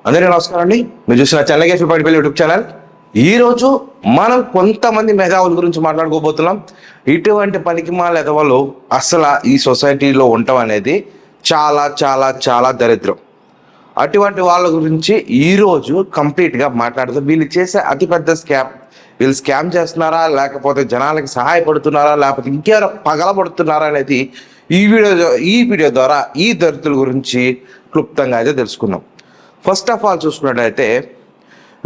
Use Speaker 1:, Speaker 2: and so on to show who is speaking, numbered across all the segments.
Speaker 1: అందరికీ నమస్కారం అండి. మీరు చూసిన చెన్నకేశ్వర పడిపల్లి యూట్యూబ్ ఛానల్. ఈరోజు మనం కొంతమంది మేధావుల గురించి మాట్లాడుకోబోతున్నాం. ఇటువంటి పనికిమాల ఎదవలు అసలు ఈ సొసైటీలో ఉండటం అనేది చాలా చాలా చాలా దరిద్రం. అటువంటి వాళ్ళ గురించి ఈరోజు కంప్లీట్గా మాట్లాడుతాం. వీళ్ళు చేసే అతిపెద్ద స్కామ్, వీళ్ళు స్కామ్ చేస్తున్నారా లేకపోతే జనాలకి సహాయపడుతున్నారా లేకపోతే ఇంకేమైనా పగలబడుతున్నారా అనేది ఈ వీడియో ద్వారా ఈ దరిద్రుల గురించి క్లుప్తంగా అయితే తెలుసుకుందాం. ఫస్ట్ ఆఫ్ ఆల్ చూసుకున్నట్టయితే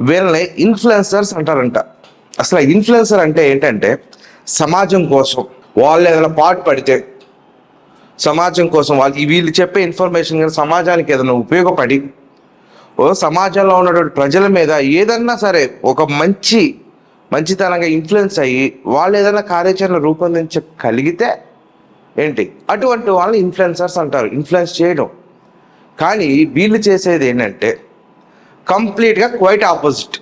Speaker 1: వీళ్ళని ఇన్ఫ్లుయెన్సర్స్ అంటారంట. అసలు ఇన్ఫ్లుయెన్సర్ అంటే ఏంటంటే సమాజం కోసం వాళ్ళు ఏదైనా పాటు పడితే సమాజం కోసం వీళ్ళు చెప్పే ఇన్ఫర్మేషన్ కానీ సమాజానికి ఏదైనా ఉపయోగపడి సమాజంలో ఉన్నటువంటి ప్రజల మీద ఏదన్నా సరే ఒక మంచితనంగా ఇన్ఫ్లుయెన్స్ అయ్యి వాళ్ళు ఏదైనా కార్యాచరణ రూపొందించగలిగితే ఏంటి అటువంటి వాళ్ళని ఇన్ఫ్లుయెన్సర్స్ అంటారు, ఇన్ఫ్లుయెన్స్ చేయడం. కానీ వీళ్ళు చేసేది ఏంటంటే కంప్లీట్గా క్వైట్ ఆపోజిట్.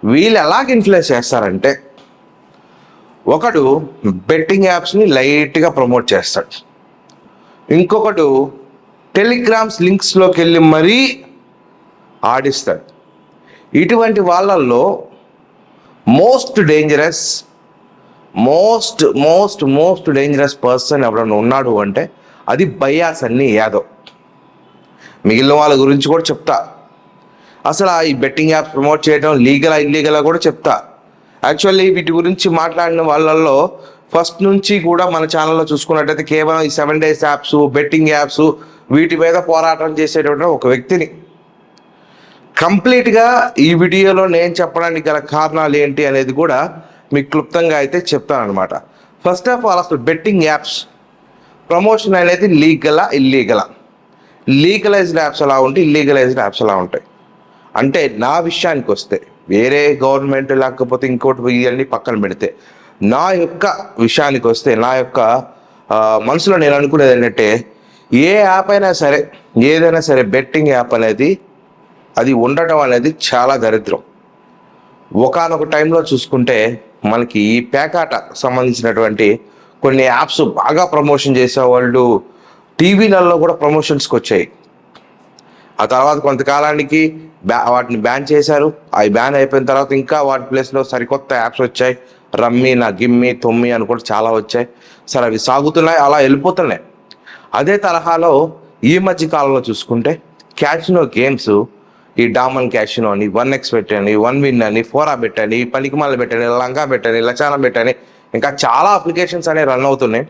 Speaker 1: వీళ్ళు ఎలాగ ఇన్ఫ్లుయెన్స్ చేస్తారంటే ఒకడు బెట్టింగ్ యాప్స్ని లైట్గా ప్రమోట్ చేస్తాడు, ఇంకొకడు టెలిగ్రామ్స్ లింక్స్లోకి వెళ్ళి మరీ ఆడిస్తాడు. ఇటువంటి వాళ్ళల్లో మోస్ట్ డేంజరస్ పర్సన్ ఎవరైనా ఉన్నాడు అంటే అది బయాస్ సన్నీ యాదవ్. మిగిలిన వాళ్ళ గురించి కూడా చెప్తా. అసలు ఈ బెట్టింగ్ యాప్ ప్రమోట్ చేయడం లీగలా ఇల్లీగలా కూడా చెప్తా. యాక్చువల్లీ వీటి గురించి మాట్లాడిన వాళ్ళల్లో ఫస్ట్ నుంచి కూడా మన ఛానల్లో చూసుకున్నట్టయితే కేవలం ఈ 7 days యాప్స్, బెట్టింగ్ యాప్స్ వీటి మీద పోరాటం చేసేటువంటి ఒక వ్యక్తిని. కంప్లీట్గా ఈ వీడియోలో నేను చెప్పడానికి గల కారణాలు ఏంటి అనేది కూడా మీకు క్లుప్తంగా అయితే చెప్తాను అనమాట. ఫస్ట్ ఆఫ్ ఆల్ అసలు బెట్టింగ్ యాప్స్ ప్రమోషన్ అనేది లీగలా ఇల్లీగలా? లీగలైజ్డ్ యాప్స్ ఎలా ఉంటాయి, ఇల్లీగలైజ్డ్ యాప్స్ ఎలా ఉంటాయి అంటే నా విషయానికి వస్తే వేరే గవర్నమెంట్ లేకపోతే ఇంకోటి ఇవన్నీ పక్కన పెడితే నా యొక్క విషయానికి వస్తే నా యొక్క మనసులో నేను అనుకునేది ఏంటంటే ఏ యాప్ అయినా సరే ఏదైనా సరే బెట్టింగ్ యాప్ అనేది అది ఉండటం అనేది చాలా దరిద్రం. ఒకానొక టైంలో చూసుకుంటే మనకి ఈ పేకాట సంబంధించినటువంటి కొన్ని యాప్స్ బాగా ప్రమోషన్ చేసేవాళ్ళు టీవీలలో కూడా ప్రమోషన్స్కి వచ్చాయి. ఆ తర్వాత కొంతకాలానికి వాటిని బ్యాన్ చేశారు. అవి బ్యాన్ అయిపోయిన తర్వాత ఇంకా వాటి ప్లేస్లో సరికొత్త యాప్స్ వచ్చాయి. రమ్మీ, నా గిమ్మి, తొమ్మి అని కూడా చాలా వచ్చాయి. సరే అవి సాగుతున్నాయి, అలా వెళ్ళిపోతున్నాయి. అదే తరహాలో ఈ మధ్య కాలంలో చూసుకుంటే క్యాసినో గేమ్స్, ఈ డామన్ క్యాసినో అని, 1x పెట్టని, 1win అని, 4a పెట్టని, పనికిమాల పెట్టని, లంగా పెట్టని, లచానా పెట్టని, ఇంకా చాలా అప్లికేషన్స్ అనేవి రన్ అవుతున్నాయి.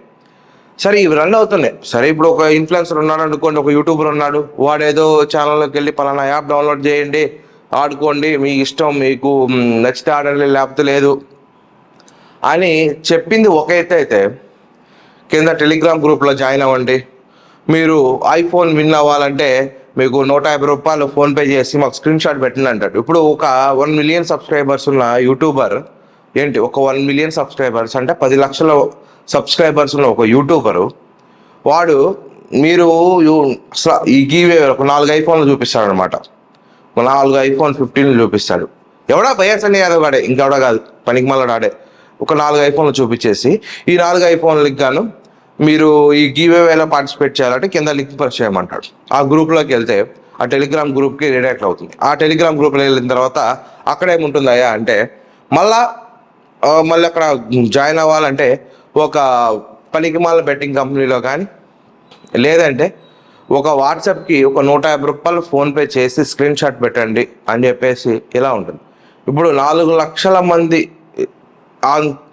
Speaker 1: సరే ఇవి రన్ అవుతున్నాయి. సరే ఇప్పుడు ఒక ఇన్ఫ్లుయెన్సర్ ఉన్నాడు అనుకోండి, ఒక యూట్యూబర్ ఉన్నాడు, వాడు ఏదో ఛానల్లోకి వెళ్ళి పలానా యాప్ డౌన్లోడ్ చేయండి, ఆడుకోండి, మీ ఇష్టం, మీకు నచ్చితే ఆడండి లేకపోతే లేదు అని చెప్పింది ఒక ఎత్తు అయితే, కింద టెలిగ్రామ్ గ్రూప్లో జాయిన్ అవ్వండి, మీరు ఐఫోన్ విన్ అవ్వాలంటే మీకు 150 రూపాయలు ఫోన్పే చేసి మాకు స్క్రీన్ షాట్ పెట్టండి అంటాడు. ఇప్పుడు ఒక 1 million సబ్స్క్రైబర్స్ ఉన్న యూట్యూబర్ ఏంటి, ఒక 1 million సబ్స్క్రైబర్స్ అంటే 10 లక్షల సబ్స్క్రైబర్స్ ఉన్న ఒక యూట్యూబరు వాడు మీరు ఈ గీవే ఒక 4 ఐఫోన్లు చూపిస్తాడు అనమాట. ఒక 4 iPhone 15 చూపిస్తాడు. ఎవడా బయాస్ అని యాదవ్ వాడే, ఇంకెవడా కాదు, పనికి మళ్ళీ ఆడే. ఒక 4 iPhoneలు చూపించేసి ఈ 4 iPhoneలకి గాను మీరు ఈ గివేవేలో పార్టిసిపేట్ చేయాలంటే కింద లింక్ ప్రెస్ చేయమంటాడు. ఆ గ్రూప్లోకి వెళ్తే ఆ టెలిగ్రామ్ గ్రూప్కి రీడైరెక్ట్ అవుతుంది. ఆ టెలిగ్రామ్ గ్రూప్లో వెళ్ళిన తర్వాత అక్కడ ఏముంటుందయ్యా అంటే మళ్ళీ అక్కడ జాయిన్ అవ్వాలంటే ఒక పనికిమాల బెట్టింగ్ కంపెనీలో కానీ లేదంటే ఒక వాట్సాప్కి ఒక 150 రూపాయలు ఫోన్పే చేసి స్క్రీన్ షాట్ పెట్టండి అని చెప్పేసి ఇలా ఉంటుంది. ఇప్పుడు 4 లక్షల మంది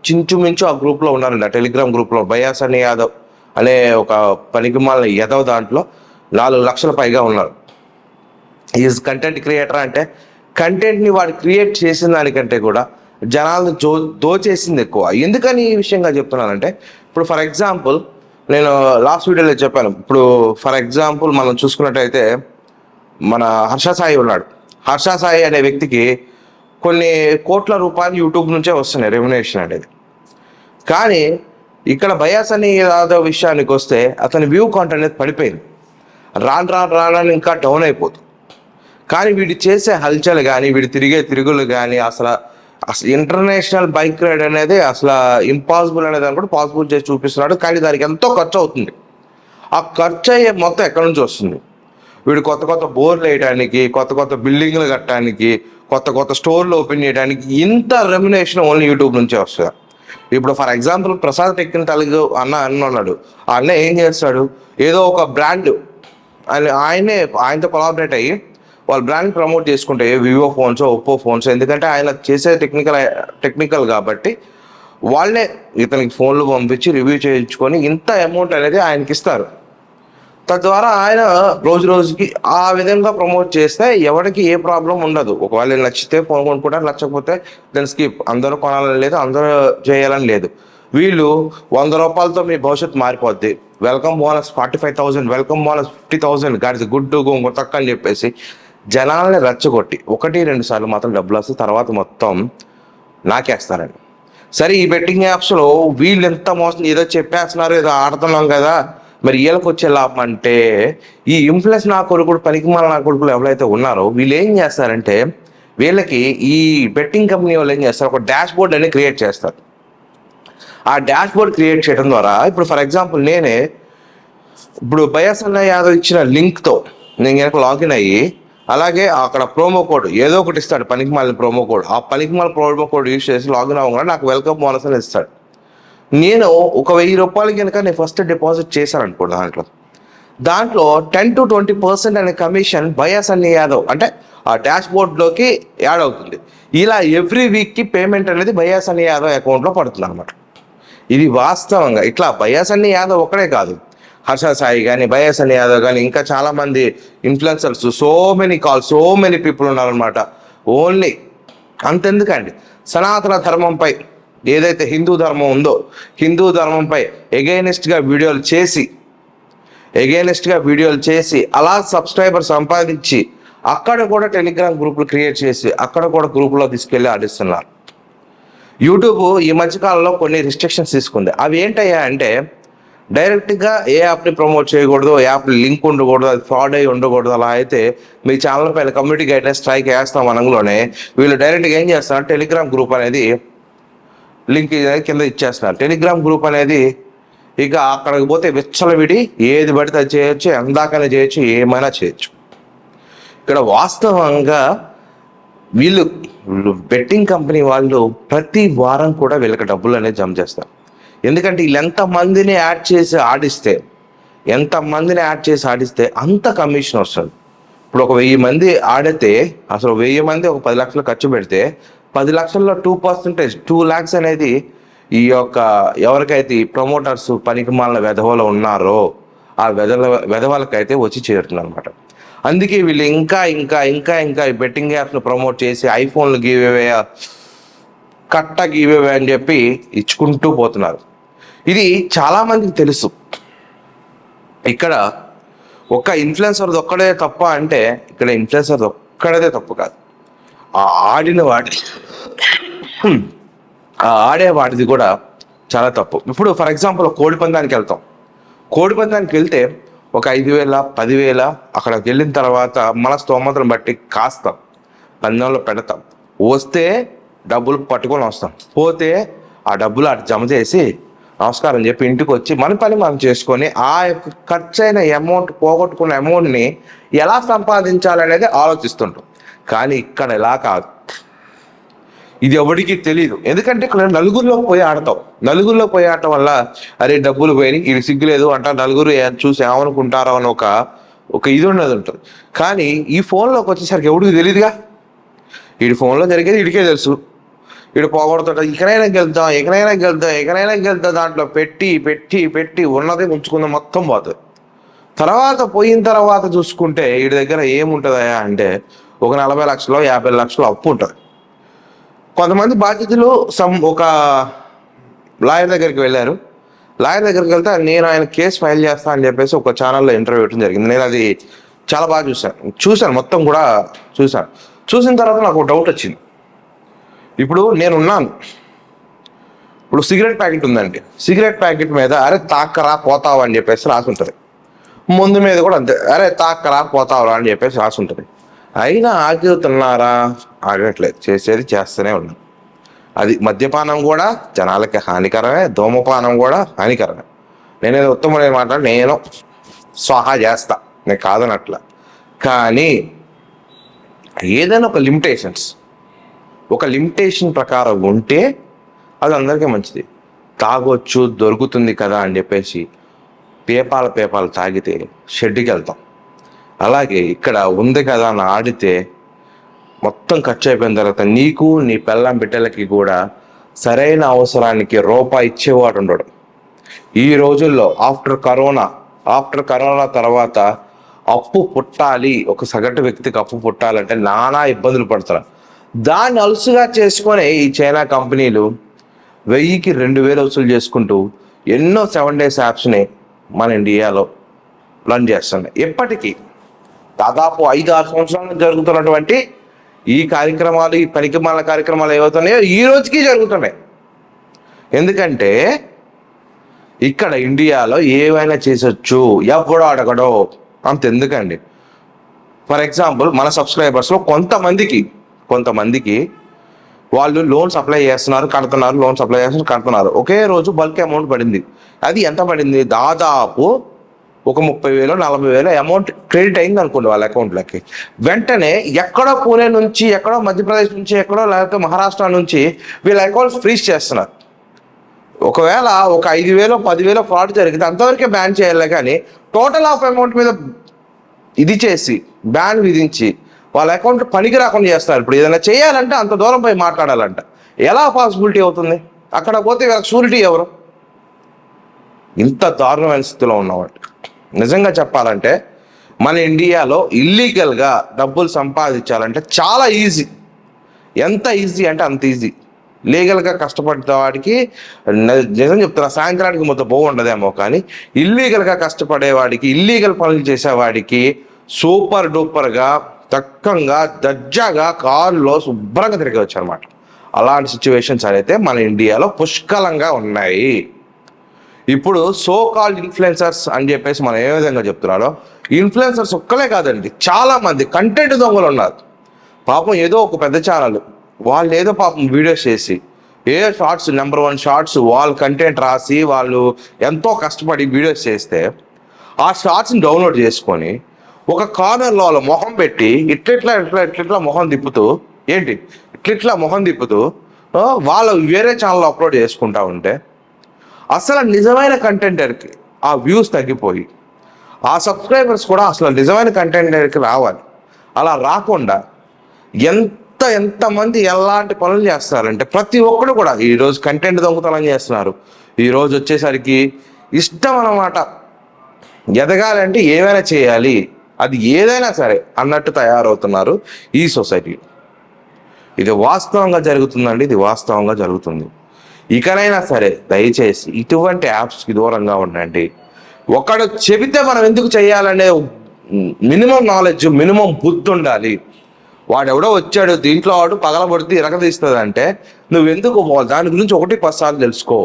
Speaker 1: చించుమించు ఆ గ్రూప్లో ఉన్నారండి. ఆ టెలిగ్రామ్ గ్రూప్లో బయాస్ అని యాదవ్ అనే ఒక పనికిమాల యాదవ్ దాంట్లో 4 లక్షల పైగా ఉన్నారు. ఈజ్ కంటెంట్ క్రియేటర్ అంటే కంటెంట్ని వాడు క్రియేట్ చేసిన దానికంటే కూడా జనాలను దోచేసింది ఎక్కువ. ఎందుకని ఈ విషయంగా చెప్తున్నానంటే ఇప్పుడు ఫర్ ఎగ్జాంపుల్ నేను లాస్ట్ వీడియోలో చెప్పాను. ఇప్పుడు ఫర్ ఎగ్జాంపుల్ మనం చూసుకున్నట్టయితే మన హర్ష సాయి ఉన్నాడు. హర్ష సాయి అనే వ్యక్తికి కొన్ని కోట్ల రూపాయలు యూట్యూబ్ నుంచే వస్తున్నాయి రెమ్యునేషన్ అనేది. కానీ ఇక్కడ బయాస్ అని యాదవ్ విషయానికి వస్తే అతని వ్యూ కౌంట్ అనేది పడిపోయింది. రాను ఇంకా డౌన్ అయిపోతుంది. కానీ వీడు చేసే హల్చల్ కానీ వీడు తిరిగే తిరుగులు కానీ అసలు ఇంటర్నేషనల్ బైక్ రైడ్ అనేది అసలు ఇంపాసిబుల్ అనేది కూడా పాసిబుల్ చేసి చూపిస్తున్నాడు. కానీ దానికి ఎంతో ఖర్చు అవుతుంది. ఆ ఖర్చు అయ్యే మొత్తం ఎక్కడి నుంచి వస్తుంది? వీడు కొత్త కొత్త బోర్లు వేయడానికి, కొత్త కొత్త బిల్డింగ్లు కట్టడానికి, కొత్త కొత్త స్టోర్లు ఓపెన్ చేయడానికి ఇంత రెమ్యునేషన్ ఓన్లీ యూట్యూబ్ నుంచే వస్తుంది. ఇప్పుడు ఫర్ ఎగ్జాంపుల్ ప్రసాద్ టెక్నికల్ అన్న ఉన్నాడు. ఆ అన్న ఏం చేస్తాడు, ఏదో ఒక బ్రాండ్ ఆయనతో కొలాబరేట్ అయ్యి వాళ్ళ బ్రాండ్ ప్రమోట్ చేసుకుంటే వివో ఫోన్స్, ఒప్పో ఫోన్స్, ఎందుకంటే ఆయన చేసే టెక్నికల్ కాబట్టి వాళ్ళే ఇతనికి ఫోన్లు పంపించి రివ్యూ చేయించుకొని ఇంత అమౌంట్ అనేది ఆయనకి ఇస్తారు. తద్వారా ఆయన రోజు రోజుకి ఆ విధంగా ప్రమోట్ చేస్తే ఎవరికి ఏ ప్రాబ్లం ఉండదు. ఒకవేళ నచ్చితే ఫోన్ కొనుక్కుంటారు, నచ్చకపోతే దాని స్కిప్. అందరూ కొనాలని లేదు, అందరూ చేయాలని లేదు. వీళ్ళు 100 రూపాయలతో మీ భవిష్యత్తు మారిపోద్ది, వెల్కమ్ బోనస్ 45,000, వెల్కమ్ బోనస్ 50,000, గాడిది గుడ్డు గోంగు తక్కువ అని చెప్పేసి జనాలని రెచ్చగొట్టి 1-2 సార్లు మాత్రం డబ్బులు వస్తే తర్వాత మొత్తం నాకేస్తారండి. సరే, ఈ బెట్టింగ్ యాప్స్లో వీళ్ళు ఎంత మోసం, ఏదో చెప్పేస్తున్నారు, ఏదో ఆడుతున్నాం కదా, మరి వీళ్ళకి వచ్చే లాభం అంటే ఈ ఇన్ఫ్లుయెన్స్ నా కొడుకులు, పనికిమాల నా కొడుకులు ఎవరైతే ఉన్నారో వీళ్ళు ఏం చేస్తారంటే, వీళ్ళకి ఈ బెట్టింగ్ కంపెనీ వాళ్ళు ఏం చేస్తారు, ఒక డాష్ బోర్డ్ అనేది క్రియేట్ చేస్తారు. ఆ డాష్ బోర్డ్ క్రియేట్ చేయడం ద్వారా ఇప్పుడు ఫర్ ఎగ్జాంపుల్ నేనే ఇప్పుడు బయాసన్న యాదవ్ ఇచ్చిన లింక్తో నేను కనుక లాగిన్ అయ్యి, అలాగే అక్కడ ప్రోమో కోడ్ ఏదో ఒకటి ఇస్తాడు, పనికిమాలిన ప్రోమో కోడ్. ఆ పనికిమాల ప్రోమో కోడ్ యూజ్ చేసి లాగిన్ అవ్వగానే నాకు వెల్కమ్ బోనస్ అని ఇస్తాడు. నేను ఒక 1000 రూపాయలు కనుక నేను ఫస్ట్ డిపాజిట్ చేశాను అనుకోండి, దాంట్లో 10-20% అనే కమిషన్ బయాసన్న యాదవ్ అంటే ఆ డాష్ బోర్డ్లోకి యాడ్ అవుతుంది. ఇలా ఎవ్రీ వీక్కి పేమెంట్ అనేది బయాసన్న యాదవ్ అకౌంట్లో పడుతుంది అనమాట. ఇది వాస్తవంగా ఇట్లా బయాసన్న యాదవ్ ఒక్కడే కాదు, హర్ష సాయి కానీ, బయాసన్న యాదవ్ కానీ, ఇంకా చాలామంది ఇన్ఫ్లుయెన్సర్స్, సో మెనీ పీపుల్ ఉన్నారనమాట. ఓన్లీ అంతెందుకండి, సనాతన ధర్మంపై ఏదైతే హిందూ ధర్మం ఉందో, హిందూ ధర్మంపై ఎగైనెస్ట్గా వీడియోలు చేసి అలా సబ్స్క్రైబర్ సంపాదించి అక్కడ కూడా టెలిగ్రామ్ గ్రూపులు క్రియేట్ చేసి అక్కడ కూడా గ్రూపులో తీసుకెళ్ళి ఆడిస్తున్నారు. యూట్యూబ్ ఈ మధ్యకాలంలో కొన్ని రిస్ట్రిక్షన్స్ తీసుకుంది. అవి ఏంటయ్యా అంటే, డైరెక్ట్గా ఏ యాప్ని ప్రమోట్ చేయకూడదు, యాప్ లింక్ ఉండకూడదు, అది ఫ్రాడ్ అయ్యి ఉండకూడదు. అలా అయితే మీ ఛానల్ పైన కమ్యూనిటీ గైడ్లైన్స్ స్ట్రైక్ వేస్తాం అనగానే వీళ్ళు డైరెక్ట్గా ఏం చేస్తున్నారు, టెలిగ్రామ్ గ్రూప్ అనేది లింక్ కింద ఇచ్చేస్తున్నారు. టెలిగ్రామ్ గ్రూప్ అనేది ఇక అక్కడికి పోతే విచ్చలవిడి ఏది పడితే అది చేయొచ్చు, ఎందాకనే చేయొచ్చు, ఏమైనా చేయొచ్చు. ఇక్కడ వాస్తవంగా వీళ్ళు బెట్టింగ్ కంపెనీ వాళ్ళు ప్రతి వారం కూడా వీళ్ళకి డబ్బులు అనేది జమ చేస్తారు. ఎందుకంటే వీళ్ళు ఎంతమందిని యాడ్ చేసి ఆడిస్తే అంత కమిషన్ వస్తుంది. ఇప్పుడు ఒక 1000 మంది ఆడితే, అసలు 1000 మంది ఒక 10 లక్షలు ఖర్చు పెడితే 10 లక్షల్లో 2%, 2 lakhs అనేది ఈ యొక్క ఎవరికైతే ఈ ప్రమోటర్స్ పనికిమాలిన వెధవలు ఉన్నారో ఆ వెధవలకైతే వచ్చి చేరుతుంది అనమాట. అందుకే వీళ్ళు ఇంకా ఈ బెట్టింగ్ యాప్స్ను ప్రమోట్ చేసి ఐఫోన్లు గివేవే, కట్ట గివేవే అని చెప్పి ఇచ్చుకుంటూ పోతున్నారు. ఇది చాలామందికి తెలుసు. ఇక్కడ ఒక్క ఇన్ఫ్లుయెన్సర్ది ఒక్కడే తప్ప అంటే, ఇక్కడ ఇన్ఫ్లుయెన్సర్ది ఒక్కడదే తప్పు కాదు, ఆడేవాడిది కూడా చాలా తప్పు. ఇప్పుడు ఫర్ ఎగ్జాంపుల్ కోడి పందానికి వెళ్తాం. కోడి పందానికి వెళ్తే ఒక 5,000, 10,000 అక్కడికి వెళ్ళిన తర్వాత మన స్తోమతను బట్టి కాస్తాం, పందెంలో పెడతాం. వస్తే డబ్బులు పట్టుకొని వస్తాం, పోతే ఆ డబ్బులు అటు జమ చేసి నమస్కారం చెప్పి ఇంటికి వచ్చి మన పని మనం చేసుకొని ఆ యొక్క ఖర్చు అయిన అమౌంట్, పోగొట్టుకున్న అమౌంట్ని ఎలా సంపాదించాలనేది ఆలోచిస్తుంటాం. కానీ ఇక్కడ ఎలా కాదు, ఇది ఎవరికి తెలియదు. ఎందుకంటే ఇక్కడ నలుగురిలో పోయి ఆడటం వల్ల అరే డబ్బులు పోయి ఇది సిగ్గులేదు అంట, నలుగురు చూసి ఏమనుకుంటారో అని ఒక ఇది ఉంటుంది. కానీ ఈ ఫోన్లోకి వచ్చేసరికి ఎవరికి తెలియదుగా. వీడి ఫోన్లో జరిగేది వీడికే తెలుసు. వీడు పోగొడుతుంటా, ఎక్కడైనా గెలుద్దాం దాంట్లో పెట్టి ఉన్నది ఉంచుకుందాం, మొత్తం పోతుంది. పోయిన తర్వాత చూసుకుంటే వీడి దగ్గర ఏముంటుందా అంటే ఒక 40 లక్షలు 50 లక్షలు అప్పు ఉంటుంది. కొంతమంది బాధ్యతలు ఒక లాయర్ దగ్గరికి వెళ్ళారు. లాయర్ దగ్గరికి వెళ్తే నేను ఆయన కేసు ఫైల్ చేస్తా అని చెప్పేసి ఒక ఛానల్లో ఇంటర్వ్యూ ఇవ్వడం జరిగింది. నేను అది చాలా బాగా చూశాను, మొత్తం కూడా చూశాను. చూసిన తర్వాత నాకు ఒక డౌట్ వచ్చింది. ఇప్పుడు నేనున్నాను, ఇప్పుడు సిగరెట్ ప్యాకెట్ ఉందండి, సిగరెట్ ప్యాకెట్ మీద అరే తాక్కరా పోతావా అని చెప్పేసి రాసి ఉంటుంది. ముందు మీద కూడా అంతే, అరే తాక్కరా పోతావరా అని చెప్పేసి రాసి ఉంటుంది. అయినా ఆగుతున్నారా? ఆగట్లేదు, చేసేది చేస్తూనే ఉన్నాం. అది మద్యపానం కూడా జనాలకి హానికరమే, ధూమపానం కూడా హానికరమే. నేనేదో ఉత్తమమైన మాట నేను స్వాహా చేస్తా, నేను కాదనట్ల. కానీ ఏదైనా ఒక లిమిటేషన్ ప్రకారం ఉంటే అది అందరికీ మంచిది. తాగొచ్చు, దొరుకుతుంది కదా అని చెప్పేసి పేపాలు తాగితే షెడ్డుకి వెళ్తాం. అలాగే ఇక్కడ ఉంది కదా అని ఆడితే మొత్తం ఖర్చు అయిపోయిన తర్వాత నీకు నీ పెళ్ళాం బిడ్డలకి కూడా సరైన అవసరానికి రూపాయి ఇచ్చేవాడు ఉండడు. ఈ రోజుల్లో ఆఫ్టర్ కరోనా తర్వాత అప్పు పుట్టాలి, ఒక సగటు వ్యక్తికి అప్పు పుట్టాలంటే నానా ఇబ్బందులు పడతారు. దాన్ని అలుసుగా చేసుకొని ఈ చైనా కంపెనీలు 1000కి 2000 వసూలు చేసుకుంటూ ఎన్నో 7 days యాప్స్ని మన ఇండియాలో రన్ చేస్తున్నాయి. ఎప్పటికీ దాదాపు 5-6 సంవత్సరాలు జరుగుతున్నటువంటి ఈ కార్యక్రమాలు, ఈ పనికిమాల కార్యక్రమాలు ఏవవుతున్నాయో ఈ రోజుకి జరుగుతున్నాయి. ఎందుకంటే ఇక్కడ ఇండియాలో ఏవైనా చేసొచ్చు, ఎవడో అడగడో అంతెందుకండి. ఫర్ ఎగ్జాంపుల్ మన సబ్స్క్రైబర్స్లో కొంతమందికి వాళ్ళు లోన్స్ అప్లై చేస్తున్నారు, కడుతున్నారు. ఒకే రోజు బల్క్ అమౌంట్ పడింది. అది ఎంత పడింది? దాదాపు ఒక 30,000 40,000 అమౌంట్ క్రెడిట్ అయింది అనుకోండి వాళ్ళ అకౌంట్లోకి. వెంటనే ఎక్కడో పూణే నుంచి, ఎక్కడో మధ్యప్రదేశ్ నుంచి, ఎక్కడో లేకపోతే మహారాష్ట్ర నుంచి వీళ్ళ అకౌంట్స్ ఫ్రీజ్ చేస్తున్నారు. ఒకవేళ ఒక 5,000 10,000 ఫ్రాడ్ జరిగితే అంతవరకే బ్యాన్ చేయాలి, కానీ టోటల్ ఆఫ్ అమౌంట్ మీద ఇది చేసి బ్యాన్ విధించి వాళ్ళ అకౌంట్ పనికి రాకుండా చేస్తారు. ఇప్పుడు ఏదైనా చేయాలంటే అంత దూరం పోయి మాట్లాడాలంట, ఎలా పాసిబిలిటీ అవుతుంది? అక్కడ పోతే వీళ్ళకి షూరిటీ ఎవరు? ఇంత దారుణమైన స్థితిలో ఉన్నవాడు. నిజంగా చెప్పాలంటే మన ఇండియాలో ఇల్లీగల్గా డబ్బులు సంపాదించాలంటే చాలా ఈజీ. ఎంత ఈజీ అంటే అంత ఈజీ. లీగల్గా కష్టపడే వాడికి నిజం చెప్తున్నా, సాయంత్రానికి మొత్తం బాగుండదేమో, కానీ ఇల్లీగల్గా కష్టపడేవాడికి, ఇల్లీగల్ పనులు చేసేవాడికి సూపర్ డూపర్గా చక్కగా దర్జాగా కారులో శుభ్రంగా తిరగవచ్చు అనమాట. అలాంటి సిచ్యువేషన్స్ అయితే మన ఇండియాలో పుష్కలంగా ఉన్నాయి. ఇప్పుడు సో కాల్డ్ ఇన్ఫ్లుయెన్సర్స్ అని చెప్పేసి మనం ఏ విధంగా చెప్తున్నారో, ఇన్ఫ్లుయెన్సర్స్ ఒక్కలే కాదండి, చాలా మంది కంటెంట్ దొంగలు ఉన్నారు. పాపం ఏదో ఒక పెద్ద ఛానల్ వాళ్ళు ఏదో పాపం వీడియోస్ చేసి షార్ట్స్ నెంబర్ 1 షార్ట్స్ వాళ్ళు కంటెంట్ రాసి వాళ్ళు ఎంతో కష్టపడి వీడియోస్ చేస్తే ఆ షార్ట్స్ని డౌన్లోడ్ చేసుకొని ఒక కార్నర్లో వాళ్ళ మొహం పెట్టి ఇట్లా మొహం తిప్పుతూ వాళ్ళు వేరే ఛానల్లో అప్లోడ్ చేసుకుంటా ఉంటే అసలు నిజమైన కంటెంటర్కి ఆ వ్యూస్ తగ్గిపోయి ఆ సబ్స్క్రైబర్స్ కూడా అసలు నిజమైన కంటెంటర్కి రావాలి. అలా రాకుండా ఎంతమంది ఎలాంటి పనులు చేస్తారంటే ప్రతి ఒక్కరు కూడా ఈరోజు కంటెంట్ దొంగతనం చేస్తున్నారు. ఈరోజు వచ్చేసరికి ఇష్టం అన్నమాట, ఎదగాలంటే ఏమైనా చేయాలి, అది ఏదైనా సరే అన్నట్టు తయారవుతున్నారు ఈ సొసైటీ. ఇది వాస్తవంగా జరుగుతుందండి, ఇది వాస్తవంగా జరుగుతుంది. ఇకనైనా సరే దయచేసి ఇటువంటి యాప్స్కి దూరంగా ఉండండి. ఒకడు చెబితే మనం ఎందుకు చేయాలనే మినిమం నాలెడ్జ్, మినిమం బుద్ధి ఉండాలి. వాడెవడో వచ్చాడు దీంట్లో వాడు పగలబడితే ఇరగదీస్తుంది అంటే నువ్వెందుకు దాని గురించి 1-10 సార్లు తెలుసుకో,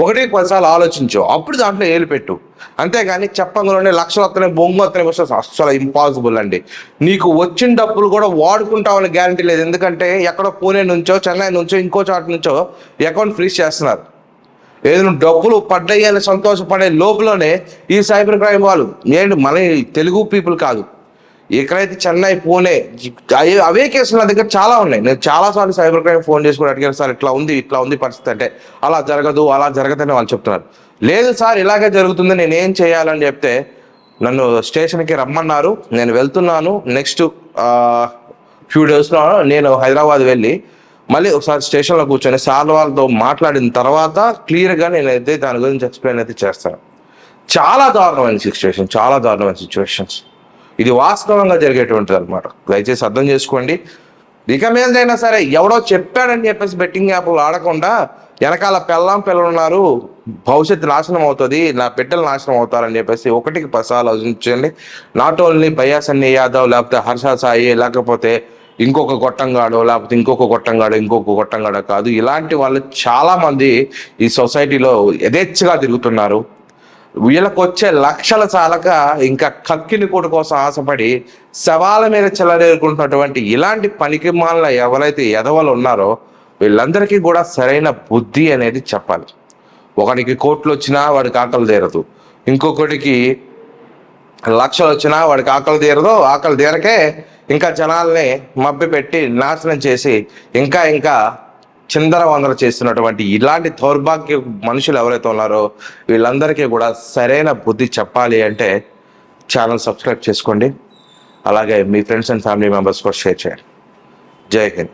Speaker 1: 1-10 సార్లు ఆలోచించు, అప్పుడు దాంట్లో ఏలు పెట్టు. అంతేగాని చెప్పంగానే లక్షలు వస్తున్నాయి, బొంగు వస్తున్నాయి, అస్సలు ఇంపాసిబుల్ అండి. నీకు వచ్చిన డబ్బులు కూడా వాడుకుంటామని గ్యారంటీ లేదు. ఎందుకంటే ఎక్కడో పూణే నుంచో, చెన్నై నుంచో, ఇంకో చోట నుంచో అకౌంట్ ఫ్రీజ్ చేస్తున్నారు. ఏదైనా డబ్బులు పడ్డాయి అని సంతోషపడే లోపలనే ఈ సైబర్ క్రైమ్ వాళ్ళు మన తెలుగు పీపుల్ కాదు, ఎక్కడైతే చెన్నై, పూణే అవే కేసులు నా దగ్గర చాలా ఉన్నాయి. నేను చాలాసార్లు సైబర్ క్రైమ్ ఫోన్ చేసి కూడా అడిగాను, సార్ ఇట్లా ఉంది పరిస్థితి అంటే అలా జరగదని వాళ్ళు చెప్తున్నారు. లేదు సార్ ఇలాగే జరుగుతుంది, నేనేం చేయాలని చెప్తే నన్ను స్టేషన్కి రమ్మన్నారు, నేను వెళ్తున్నాను. నెక్స్ట్ ఫ్యూ డేస్లో నేను హైదరాబాద్ వెళ్ళి మళ్ళీ ఒకసారి స్టేషన్లో కూర్చొని సార్ వాళ్ళతో మాట్లాడిన తర్వాత క్లియర్గా నేనైతే దాని గురించి ఎక్స్ప్లెయిన్ అయితే చేస్తాను. చాలా దారుణమైన సిచ్యువేషన్స్. ఇది వాస్తవంగా జరిగేటువంటిది అనమాట. దయచేసి అర్థం చేసుకోండి. ఇక మీదైనా సరే ఎవడో చెప్పాడని చెప్పేసి బెట్టింగ్ యాప్లు ఆడకుండా వెనకాల పిల్లలు ఉన్నారు, భవిష్యత్తు నాశనం అవుతుంది, నా బిడ్డలు నాశనం అవుతారని చెప్పేసి 1-10 సార్లు ఆలోచించండి. నాట్ ఓన్లీ భయ్యా సన్నీ యాదవ్, లేకపోతే హర్ష సాయి, లేకపోతే ఇంకొక గొట్టంగాడో కాదు, ఇలాంటి వాళ్ళు చాలా మంది ఈ సొసైటీలో యథేచ్ఛగా తిరుగుతున్నారు. వీళ్ళకి వచ్చే లక్షల చాలక ఇంకా కక్కిని కూట కోసం ఆశపడి శవాల మీద చెలరేరుకుంటున్నటువంటి ఇలాంటి పనికిమాలిన ఎవరైతే ఎదవలు ఉన్నారో వీళ్ళందరికీ కూడా సరైన బుద్ధి అనేది చెప్పాలి. ఒకడికి కోట్లు వచ్చినా వాడికి ఆకలి తీరదు, ఇంకొకటికి లక్షలు వచ్చినా వాడికి ఆకలి తీరదు, ఆకలి తీరకే ఇంకా జనాల్ని మభ్య పెట్టి నాశనం చేసి ఇంకా ఇంకా చిందర వందర చేస్తున్నటువంటి ఇలాంటి దౌర్భాగ్య మనుషులు ఎవరైతే ఉన్నారో వీళ్ళందరికీ కూడా సరైన బుద్ధి చెప్పాలి అంటే ఛానల్ సబ్స్క్రైబ్ చేసుకోండి. అలాగే మీ ఫ్రెండ్స్ అండ్ ఫ్యామిలీ మెంబర్స్ కూడా షేర్ చేయండి. జై హింద్.